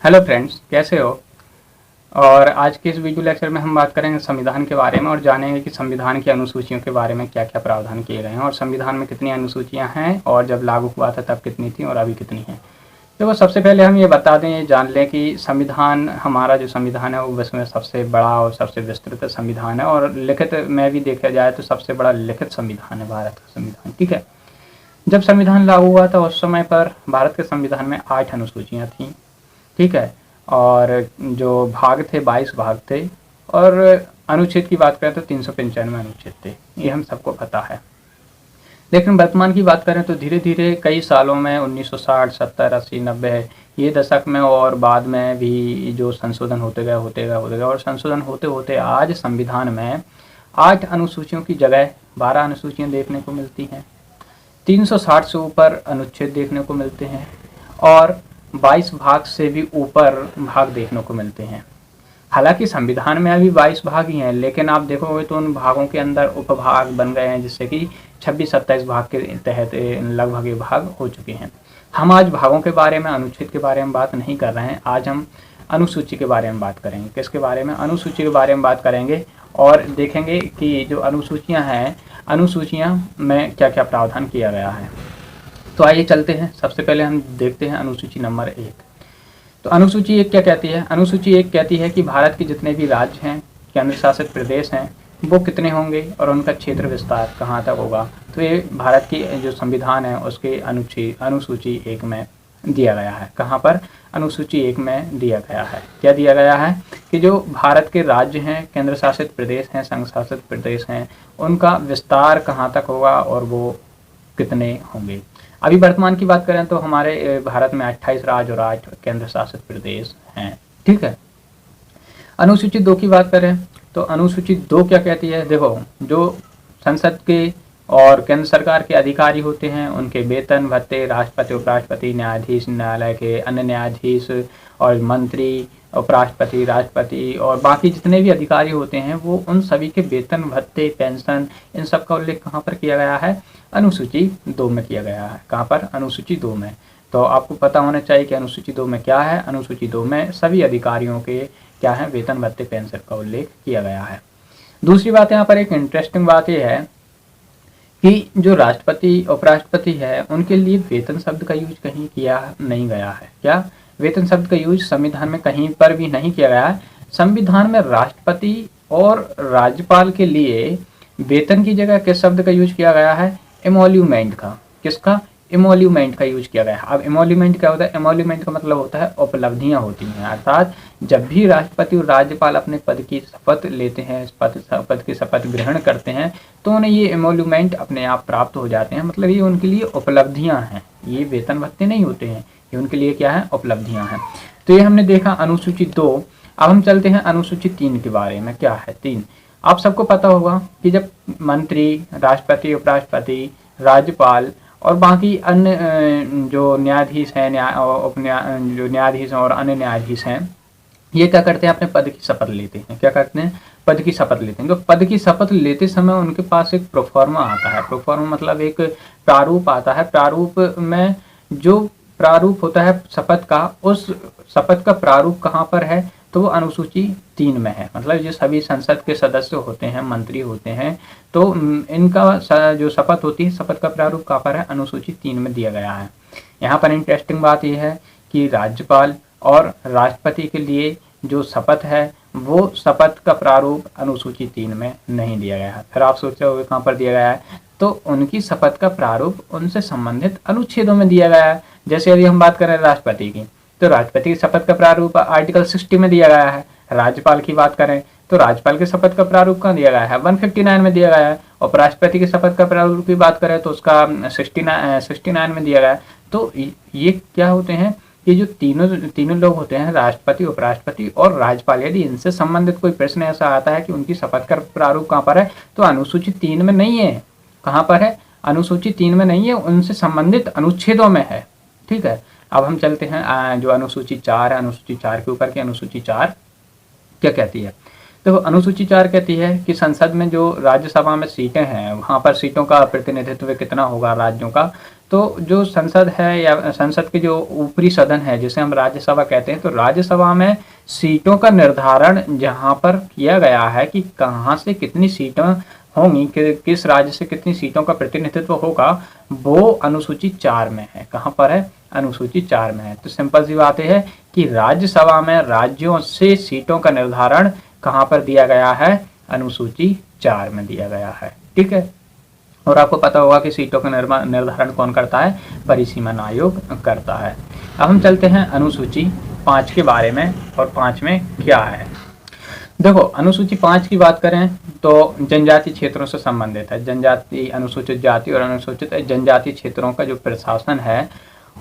Hello friends, कैसे हो। और आज के इस वीडियो लेक्चर में हम बात करेंगे संविधान के बारे में और जानेंगे कि संविधान की अनुसूचियों के बारे में क्या क्या प्रावधान किए गए हैं और संविधान में कितनी अनुसूचियां हैं और जब लागू हुआ था तब कितनी थी और अभी कितनी हैं। देखो, सबसे पहले हम ये बता दें, ये जान लें कि संविधान, हमारा जो संविधान है वो विश्व में सबसे बड़ा और सबसे विस्तृत संविधान है और लिखित में भी देखा जाए तो सबसे बड़ा लिखित संविधान है भारत का संविधान। ठीक है। जब संविधान लागू हुआ था उस समय पर भारत के संविधान में 8 अनुसूचियाँ थीं। ठीक है। और जो भाग थे 22 भाग थे और अनुच्छेद की बात करें तो 395 अनुच्छेद थे, ये हम सबको पता है। लेकिन वर्तमान की बात करें तो धीरे धीरे कई सालों में 1960, 70, 80, 90 ये दशक में और बाद में भी जो संशोधन होते गए और संशोधन होते होते आज संविधान में 8 अनुसूचियों की जगह 12 अनुसूचियाँ देखने को मिलती हैं। 360 से ऊपर अनुच्छेद देखने को मिलते हैं और 22 भाग से भी ऊपर भाग देखने को मिलते हैं। हालांकि संविधान में अभी 22 भाग ही हैं, लेकिन आप देखोगे तो उन भागों के अंदर उपभाग बन गए हैं, जिससे कि 26-27 भाग के तहत लगभग ये भाग हो चुके हैं। हम आज भागों के बारे में, अनुच्छेद के बारे में बात नहीं कर रहे हैं। आज हम अनुसूची के बारे में बात करेंगे। किसके बारे में? अनुसूची के बारे में बात करेंगे और देखेंगे कि जो अनुसूचियां हैं, अनुसूचियां में क्या क्या प्रावधान किया गया है। तो आइए चलते हैं। सबसे पहले हम देखते हैं अनुसूची नंबर 1। तो अनुसूची 1 क्या कहती है? अनुसूची 1 कहती है कि भारत के जितने भी राज्य हैं, केंद्र शासित प्रदेश हैं, वो कितने होंगे और उनका क्षेत्र विस्तार कहाँ तक होगा। तो ये भारत की जो संविधान है उसके अनुसूची 1 में दिया गया है। कहाँ पर? अनुसूची 1 में दिया गया है। क्या दिया गया है कि जो भारत के राज्य हैं, केंद्र शासित प्रदेश हैं, संघ शासित प्रदेश हैं, उनका विस्तार कहाँ तक होगा और वो कितने होंगे। अभी वर्तमान की बात करें तो हमारे भारत में 28 राज्य और 8 केंद्र शासित प्रदेश हैं। ठीक है। अनुसूची 2 की बात करें तो अनुसूची 2 क्या कहती है? देखो, जो संसद के और केंद्र सरकार के अधिकारी होते हैं, उनके वेतन भत्ते, राष्ट्रपति, उपराष्ट्रपति, न्यायाधीश, न्यायालय के अन्य न्यायाधीश और मंत्री, उपराष्ट्रपति, राष्ट्रपति और बाकी जितने भी अधिकारी होते हैं, वो उन सभी के वेतन भत्ते, पेंशन, इन सब का उल्लेख कहाँ पर किया गया है? अनुसूची 2 में किया गया है। कहाँ पर? अनुसूची 2 में। तो आपको पता होना चाहिए कि अनुसूची 2 में क्या है। अनुसूची 2 में सभी अधिकारियों के क्या है? वेतन भत्ते, पेंशन का उल्लेख किया गया है। दूसरी बात, यहाँ पर एक इंटरेस्टिंग बात यह है कि जो राष्ट्रपति, उपराष्ट्रपति है, उनके लिए वेतन शब्द का यूज कहीं किया नहीं गया है। क्या? वेतन शब्द का यूज संविधान में कहीं पर भी नहीं किया गया है। संविधान में राष्ट्रपति और राज्यपाल के लिए वेतन की जगह किस शब्द का यूज किया गया है? एमोल्यूमेंट का। किसका? एमोल्यूमेंट का यूज किया गया है। अब एमोल्यूमेंट क्या होता है? एमोल्यूमेंट का मतलब होता है उपलब्धियां होती हैं, अर्थात जब भी राष्ट्रपति और राज्यपाल अपने पद की शपथ लेते हैं, पद की शपथ ग्रहण करते हैं, तो उन्हें ये एमोल्यूमेंट अपने आप प्राप्त हो जाते हैं। मतलब ये उनके लिए उपलब्धियां हैं, ये वेतन भत्ते नहीं होते हैं, ये उनके लिए क्या है? उपलब्धियां हैं। तो ये हमने देखा अनुसूची 2। अब हम चलते हैं अनुसूची 3 के बारे में। क्या है 3? आप सबको पता होगा कि जब मंत्री, राष्ट्रपति, उपराष्ट्रपति, राज्यपाल और बाकी अन्य जो न्यायाधीश हैं, जो न्यायाधीश और अन्य न्यायाधीश हैं, ये क्या करते हैं? अपने पद की शपथ लेते हैं। क्या करते हैं? पद की शपथ लेते हैं। तो पद की शपथ लेते समय उनके पास एक प्रोफार्मा आता है। प्रोफार्मा मतलब एक प्रारूप आता है। प्रारूप में जो प्रारूप होता है शपथ का, उस शपथ का प्रारूप कहाँ पर है? तो वो अनुसूची 3 में है। मतलब जो सभी संसद के सदस्य होते हैं, मंत्री होते हैं, तो इनका जो शपथ होती है, शपथ का प्रारूप कहाँ पर है? अनुसूची 3 में दिया गया है। यहाँ पर इंटरेस्टिंग बात यह है कि राज्यपाल और राष्ट्रपति के लिए जो शपथ है, वो शपथ का प्रारूप अनुसूची 3 में नहीं दिया गया है। फिर आप सोच रहे होंगे कहाँ पर दिया गया है? तो उनकी शपथ का प्रारूप उनसे संबंधित अनुच्छेदों में दिया गया है। जैसे यदि हम बात करें राष्ट्रपति की, तो राष्ट्रपति की शपथ का प्रारूप आर्टिकल 60 में दिया गया है। राज्यपाल की बात करें तो राज्यपाल के शपथ का प्रारूप कहाँ दिया गया है? 159 में दिया गया है। उपराष्ट्रपति की शपथ का प्रारूप की बात करें तो उसका 69 में दिया गया है। तो ये क्या होते हैं? ये जो तीनों लोग होते हैं, राष्ट्रपति, उपराष्ट्रपति और राज्यपाल, यदि इनसे संबंधित कोई प्रश्न ऐसा आता है कि उनकी शपथ का प्रारूप कहाँ पर है, तो अनुसूची 3 में नहीं है। कहाँ पर है? अनुसूची 3 में नहीं है, उनसे संबंधित अनुच्छेदों में है। ठीक है। अब हम चलते हैं जो अनुसूची 4 है, अनुसूची 4 के ऊपर की। अनुसूची 4 क्या कहती है? देखो, अनुसूची 4 कहती है कि संसद में जो राज्यसभा में सीटें हैं, वहाँ पर सीटों का प्रतिनिधित्व कितना होगा राज्यों का? तो जो संसद है या संसद के जो ऊपरी सदन है जिसे हम राज्यसभा कहते हैं, तो राज्यसभा में सीटों का निर्धारण जहाँ पर किया गया है कि कहाँ से कितनी सीटें होंगी, किस राज्य से कितनी सीटों का प्रतिनिधित्व होगा, वो अनुसूची 4 में है। कहाँ पर है? अनुसूची 4 में है। तो सिंपल सी बात है कि राज्यसभा में राज्यों से सीटों का निर्धारण कहाँ पर दिया गया है? अनुसूची 4 में दिया गया है। ठीक है, और आपको पता होगा कि सीटों का निर्धारण कौन करता है? परिसीमन आयोग करता है। अब हम चलते हैं अनुसूची 5 के बारे में, और 5 में क्या है। देखो, अनुसूची 5 की बात करें तो जनजातीय क्षेत्रों से संबंधित है। जनजाति, अनुसूचित जाति और अनुसूचित जनजातीय क्षेत्रों का जो प्रशासन है,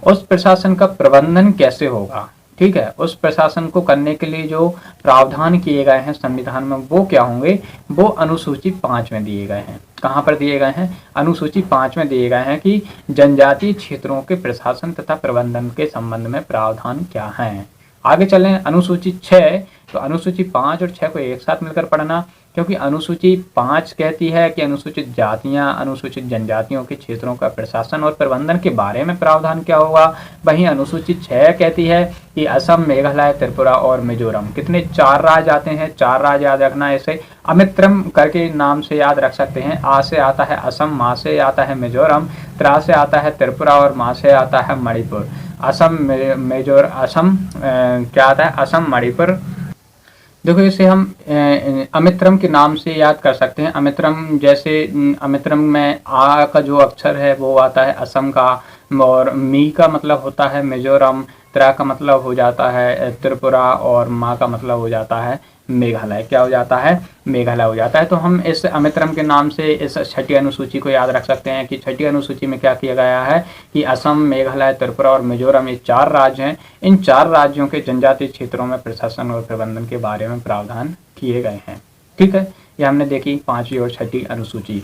उस प्रशासन का प्रबंधन कैसे होगा, ठीक है, उस प्रशासन को करने के लिए जो प्रावधान किए गए हैं संविधान में, वो क्या होंगे? वो अनुसूची 5 में दिए गए हैं। कहाँ पर दिए गए हैं? अनुसूची 5 में दिए गए हैं कि जनजातीय क्षेत्रों के प्रशासन तथा प्रबंधन के संबंध में प्रावधान क्या हैं। आगे चलें, अनुसूची 6, तो अनुसूची 5 और 6 को एक साथ मिलकर पढ़ना, क्योंकि अनुसूची 5 कहती है कि अनुसूचित जातियां, अनुसूचित जनजातियों के क्षेत्रों का प्रशासन और प्रबंधन के बारे में प्रावधान क्या होगा। वहीं अनुसूची 6 कहती है कि असम, मेघालय, त्रिपुरा और मिजोरम, कितने 4 राज्य आते हैं। 4 राज्य याद रखना, ऐसे अमित्रम करके नाम से याद रख सकते हैं। आ से आता है असम, मा से आता है मिजोरम, त्रा से आता है त्रिपुरा और मा से आता है मणिपुर। असम, असम क्या आता है? असम, मणिपुर। देखो, इसे हम अमित्रम के नाम से याद कर सकते हैं। अमित्रम, जैसे अमित्रम में आ का जो अक्षर है वो आता है असम का, और मी का मतलब होता है मिजोरम, त्रा का मतलब हो जाता है त्रिपुरा, और मा का मतलब हो जाता है मेघालय। क्या हो जाता है? मेघालय हो जाता है। तो हम इस अमित्रम के नाम से इस छठी अनुसूची को याद रख सकते हैं कि छठी अनुसूची में क्या किया गया है कि असम, मेघालय, त्रिपुरा और मिजोरम, ये 4 राज्य हैं। इन 4 राज्यों के जनजातीय क्षेत्रों में प्रशासन और प्रबंधन के बारे में प्रावधान किए गए हैं। ठीक है, ये हमने देखी 5वीं और छठी अनुसूची।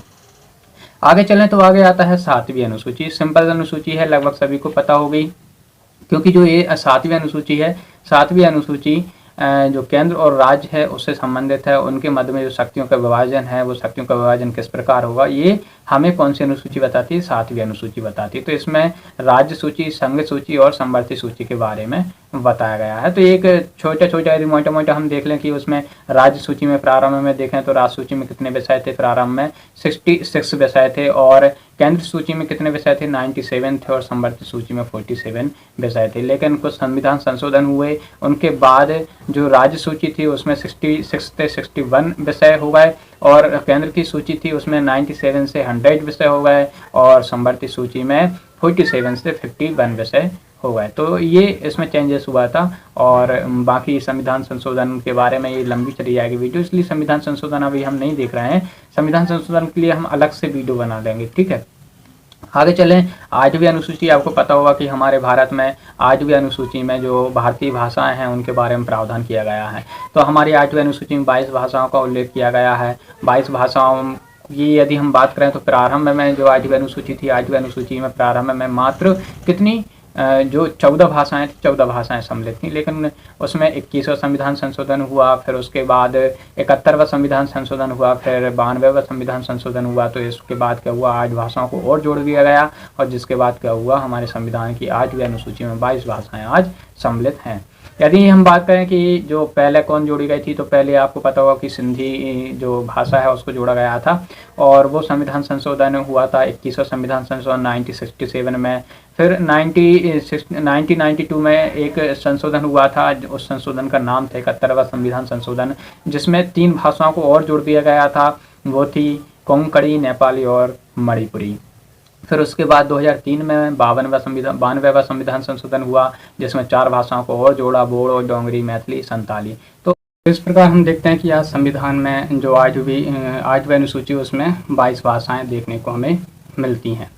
आगे चलें तो आगे आता है 7वीं अनुसूची। सिंपल अनुसूची है, लगभग सभी को पता होगी, क्योंकि जो ये 7वीं अनुसूची है, 7वीं अनुसूची जो केंद्र और राज्य है उससे संबंधित है। उनके मध्य में जो शक्तियों का विभाजन है, वो शक्तियों का विभाजन किस प्रकार होगा, ये हमें कौन सी अनुसूची बताती है? 7वीं अनुसूची बताती है। तो इसमें राज्य सूची, संघ सूची और समवर्ती सूची के बारे में बताया गया है। तो एक छोटा यदि मोटा हम देख लें कि उसमें राज्य सूची में प्रारंभ में देखें तो राज्य सूची में कितने विषय थे? प्रारंभ में 66 विषय थे, और केंद्र सूची में कितने विषय थे? 97 थे, और समवर्ती सूची में 47 विषय थे। लेकिन कुछ संविधान संशोधन हुए, उनके बाद जो राज्य सूची थी उसमें 66 से 61 विषय हो गए, और केंद्र की सूची थी उसमें 97 से 100 विषय हो गए, और समवर्ती सूची में 47 से 51 विषय हो गए। तो ये इसमें चेंजेस हुआ था। और बाकी संविधान संशोधन के बारे में ये लंबी चली जाएगी वीडियो, इसलिए संविधान संशोधन अभी हम नहीं देख रहे हैं। संविधान संशोधन के लिए हम अलग से वीडियो बना लेंगे। ठीक है, आगे चलें। 8वीं अनुसूची, आपको पता होगा कि हमारे भारत में 8वीं अनुसूची में जो भारतीय भाषाएं हैं उनके बारे में प्रावधान किया गया है। तो हमारी 8वीं अनुसूची में 22 भाषाओं का उल्लेख किया गया है। 22 भाषाओं की यदि हम बात करें तो प्रारंभ में जो 8वीं अनुसूची थी, 8वीं अनुसूची में प्रारंभ में मात्र कितनी जो 14 भाषाएं थी, 14 भाषाएं सम्मिलित थी। लेकिन उसमें 21वां संविधान संशोधन हुआ, फिर उसके बाद 71वां संविधान संशोधन हुआ, फिर 92वां संविधान संशोधन हुआ। तो इसके बाद क्या हुआ? 8 भाषाओं को और जोड़ दिया गया, और जिसके बाद क्या हुआ? हमारे संविधान की 8वीं अनुसूची में 22 भाषाएं आज सम्मिलित हैं। यदि हम बात करें कि जो पहले कौन जोड़ी गई थी, तो पहले आपको पता होगा कि सिंधी जो भाषा है उसको जोड़ा गया था, और वो संविधान संशोधन हुआ था 21वां संविधान संशोधन 1967 में। फिर 1992 में एक संशोधन हुआ था, उस संशोधन का नाम था 71वां संविधान संशोधन, जिसमें 3 भाषाओं को और जोड़ दिया गया था। वो थी कोंकणी, नेपाली और मणिपुरी। फिर उसके बाद 2003 में 92वां संविधान संशोधन हुआ, जिसमें 4 भाषाओं को और जोड़ा, बोडो, डोंगरी, मैथिली, संताली। तो इस प्रकार हम देखते हैं कि आज संविधान में जो 8वीं अनुसूची उसमें 22 भाषाएं देखने को हमें मिलती हैं।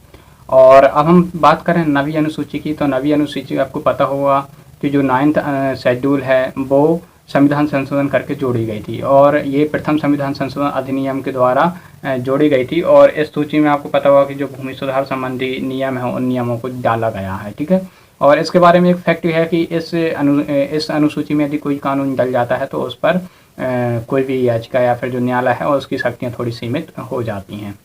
और अब हम बात करें 9वीं अनुसूची की, तो 9वीं अनुसूची आपको पता होगा कि जो 9th शेड्यूल है वो संविधान संशोधन करके जोड़ी गई थी, और ये प्रथम संविधान संशोधन अधिनियम के द्वारा जोड़ी गई थी। और इस सूची में आपको पता होगा कि जो भूमि सुधार संबंधी नियम है उन नियमों को डाला गया है। ठीक है, और इसके बारे में एक फैक्ट है कि इस अनुसूची में यदि कोई कानून डल जाता है तो उस पर कोई भी याचिका या फिर जो न्यायालय है और उसकी शक्तियाँ थोड़ी सीमित हो जाती हैं।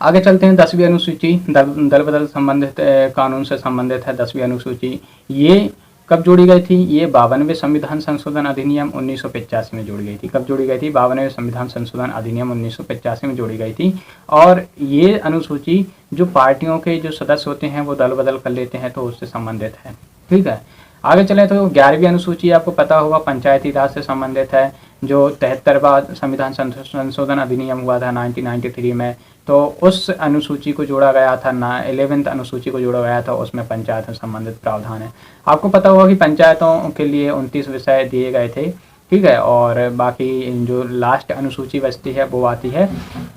आगे चलते हैं। 10वीं अनुसूची दल बदल संबंधित कानून से संबंधित है। 10वीं अनुसूची ये कब जोड़ी गई थी? ये 52वें संविधान संशोधन अधिनियम 1985 में जोड़ी गई थी। कब जोड़ी गई थी? 52वें संविधान संशोधन अधिनियम 1985 में जोड़ी गई थी। और ये अनुसूची जो पार्टियों के जो सदस्य होते हैं वो दल बदल कर लेते हैं, तो उससे संबंधित है। ठीक है, आगे चलें तो 11वीं अनुसूची आपको पता होगा पंचायती राज से संबंधित है। जो 73वां संविधान संशोधन अधिनियम हुआ था 1993 में, तो उस अनुसूची को जोड़ा गया था 11वीं अनुसूची को जोड़ा गया था, उसमें पंचायत से संबंधित प्रावधान है। आपको पता होगा कि पंचायतों के लिए 29 विषय दिए गए थे। ठीक है, और बाकी जो लास्ट अनुसूची बचती है वो आती है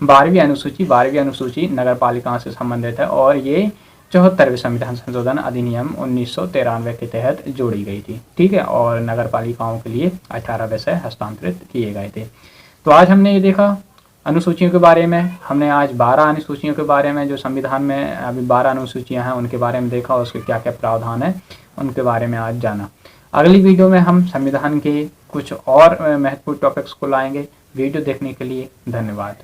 12वीं अनुसूची। 12वीं अनुसूची नगर पालिकाओं से संबंधित है और ये 74वें संविधान संशोधन अधिनियम 1993 के तहत जोड़ी गई थी। ठीक है, और नगर पालिकाओं के लिए 18 विषय हस्तांतरित किए गए थे। तो आज हमने ये देखा अनुसूचियों के बारे में। हमने आज 12 अनुसूचियों के बारे में, जो संविधान में अभी 12 अनुसूचियां हैं उनके बारे में देखा, उसके क्या क्या प्रावधान है उनके बारे में आज जाना। अगली वीडियो में हम संविधान के कुछ और महत्वपूर्ण टॉपिक्स को लाएंगे। वीडियो देखने के लिए धन्यवाद।